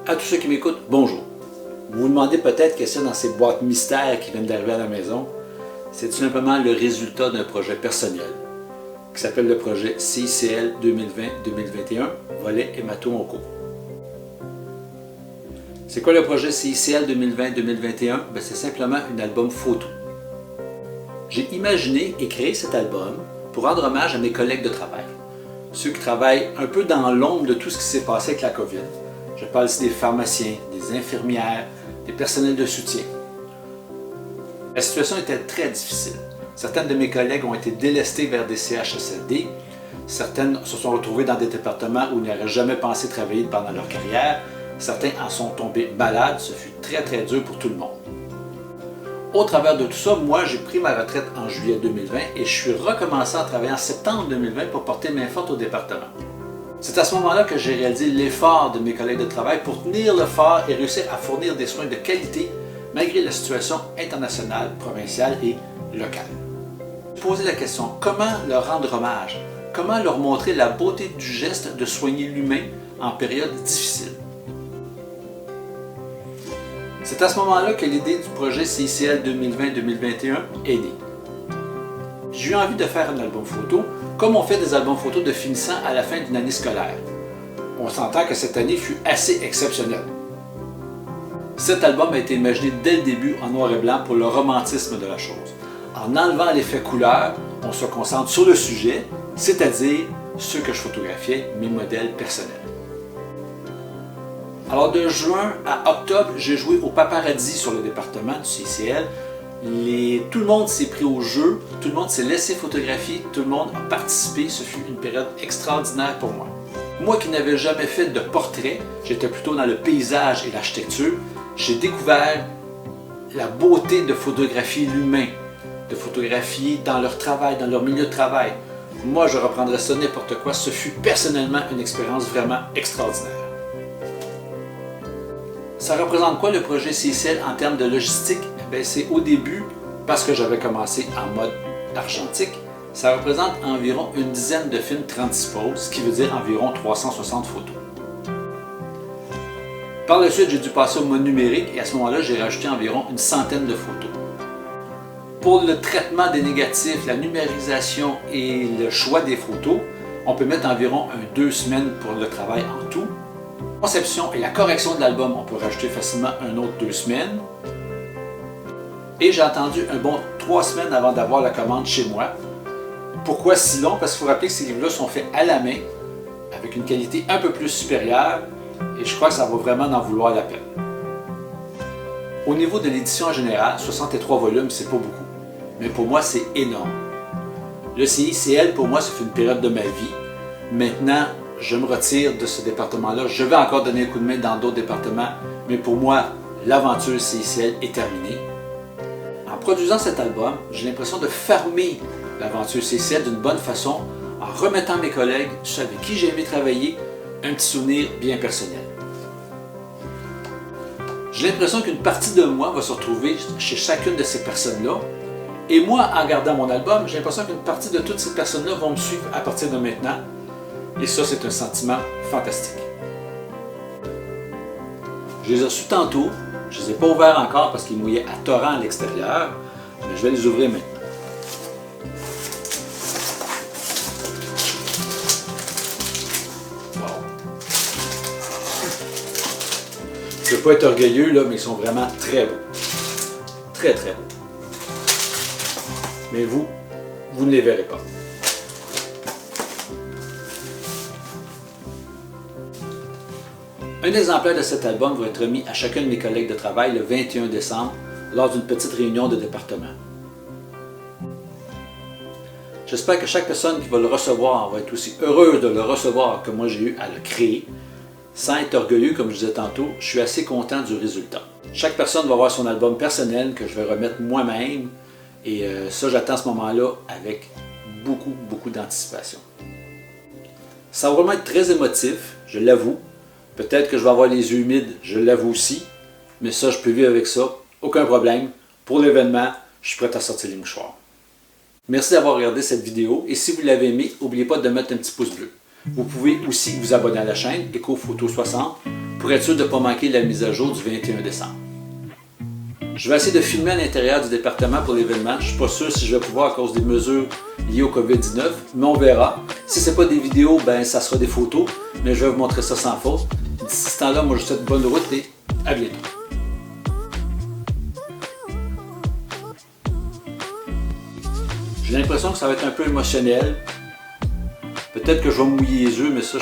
À tous ceux qui m'écoutent, bonjour. Vous vous demandez peut-être qu'est-ce qu'il y a dans ces boîtes mystères qui viennent d'arriver à la maison. C'est tout simplement le résultat d'un projet personnel qui s'appelle le projet CICL 2020-2021, volet hémato-onco. C'est quoi le projet CICL 2020-2021? C'est simplement un album photo. J'ai imaginé et créé cet album pour rendre hommage à mes collègues de travail, ceux qui travaillent un peu dans l'ombre de tout ce qui s'est passé avec la COVID. Je parle ici des pharmaciens, des infirmières, des personnels de soutien. La situation était très difficile. Certaines de mes collègues ont été délestées vers des CHSLD. Certaines se sont retrouvées dans des départements où ils n'auraient jamais pensé travailler pendant leur carrière. Certains en sont tombés malades. Ce fut très très dur pour tout le monde. Au travers de tout ça, moi j'ai pris ma retraite en juillet 2020 et je suis recommencé à travailler en septembre 2020 pour porter main forte au département. C'est à ce moment-là que j'ai réalisé l'effort de mes collègues de travail pour tenir le fort et réussir à fournir des soins de qualité malgré la situation internationale, provinciale et locale. Poser la question, comment leur rendre hommage? Comment leur montrer la beauté du geste de soigner l'humain en période difficile? C'est à ce moment-là que l'idée du projet CICL 2020-2021 est née. J'ai eu envie de faire un album photo, comme on fait des albums photos de finissant à la fin d'une année scolaire. On s'entend que cette année fut assez exceptionnelle. Cet album a été imaginé dès le début en noir et blanc pour le romantisme de la chose. En enlevant l'effet couleur, on se concentre sur le sujet, c'est-à-dire ceux que je photographiais, mes modèles personnels. Alors de juin à octobre, j'ai joué au paparazzi sur le département du CICL. Tout le monde s'est pris au jeu, tout le monde s'est laissé photographier, tout le monde a participé. Ce fut une période extraordinaire pour moi. Moi qui n'avais jamais fait de portrait, j'étais plutôt dans le paysage et l'architecture, j'ai découvert la beauté de photographier l'humain, de photographier dans leur travail, dans leur milieu de travail. Moi, je reprendrais ça n'importe quoi. Ce fut personnellement une expérience vraiment extraordinaire. Ça représente quoi le projet CICL en termes de logistique? C'est au début, parce que j'avais commencé en mode argentique, ça représente environ une dizaine de films 36 poses, ce qui veut dire environ 360 photos. Par la suite, j'ai dû passer au mode numérique et à ce moment-là, j'ai rajouté environ une centaine de photos. Pour le traitement des négatifs, la numérisation et le choix des photos, on peut mettre environ 2 semaines pour le travail en tout. La conception et la correction de l'album, on peut rajouter facilement un autre 2 semaines. Et j'ai attendu un bon 3 semaines avant d'avoir la commande chez moi. Pourquoi si long? Parce qu'il faut rappeler que ces livres-là sont faits à la main, avec une qualité un peu plus supérieure, et je crois que ça va vraiment en vouloir la peine. Au niveau de l'édition en général, 63 volumes, c'est pas beaucoup. Mais pour moi, c'est énorme. Le CICL, pour moi, ça fait une période de ma vie. Maintenant, je me retire de ce département-là. Je vais encore donner un coup de main dans d'autres départements, mais pour moi, l'aventure CICL est terminée. En produisant cet album, j'ai l'impression de fermer l'aventure CICL d'une bonne façon en remettant mes collègues, ceux avec qui j'ai aimé travailler, un petit souvenir bien personnel. J'ai l'impression qu'une partie de moi va se retrouver chez chacune de ces personnes-là. Et moi, en regardant mon album, j'ai l'impression qu'une partie de toutes ces personnes-là vont me suivre à partir de maintenant. Et ça, c'est un sentiment fantastique. Je les ai reçus tantôt. Je ne les ai pas ouverts encore parce qu'ils mouillaient à torrent à l'extérieur. Mais je vais les ouvrir maintenant. Je ne veux pas être orgueilleux, là, mais ils sont vraiment très beaux. Très, très beaux. Mais vous ne les verrez pas. Un exemplaire de cet album va être remis à chacun de mes collègues de travail le 21 décembre lors d'une petite réunion de département. J'espère que chaque personne qui va le recevoir va être aussi heureuse de le recevoir que moi j'ai eu à le créer. Sans être orgueilleux, comme je disais tantôt, je suis assez content du résultat. Chaque personne va avoir son album personnel que je vais remettre moi-même et ça, j'attends ce moment-là avec beaucoup d'anticipation. Ça va vraiment être très émotif, je l'avoue. Peut-être que je vais avoir les yeux humides, je l'avoue aussi, mais ça, je peux vivre avec ça, aucun problème. Pour l'événement, je suis prêt à sortir les mouchoirs. Merci d'avoir regardé cette vidéo et si vous l'avez aimé, n'oubliez pas de mettre un petit pouce bleu. Vous pouvez aussi vous abonner à la chaîne EcoPhoto 60 pour être sûr de ne pas manquer la mise à jour du 21 décembre. Je vais essayer de filmer à l'intérieur du département pour l'événement. Je ne suis pas sûr si je vais pouvoir à cause des mesures liées au COVID-19, mais on verra. Si ce n'est pas des vidéos, ben ça sera des photos, mais je vais vous montrer ça sans faute. D'ici ce temps-là, moi je vous souhaite bonne route et à bientôt. J'ai l'impression que ça va être un peu émotionnel. Peut-être que je vais me mouiller les yeux, mais ça,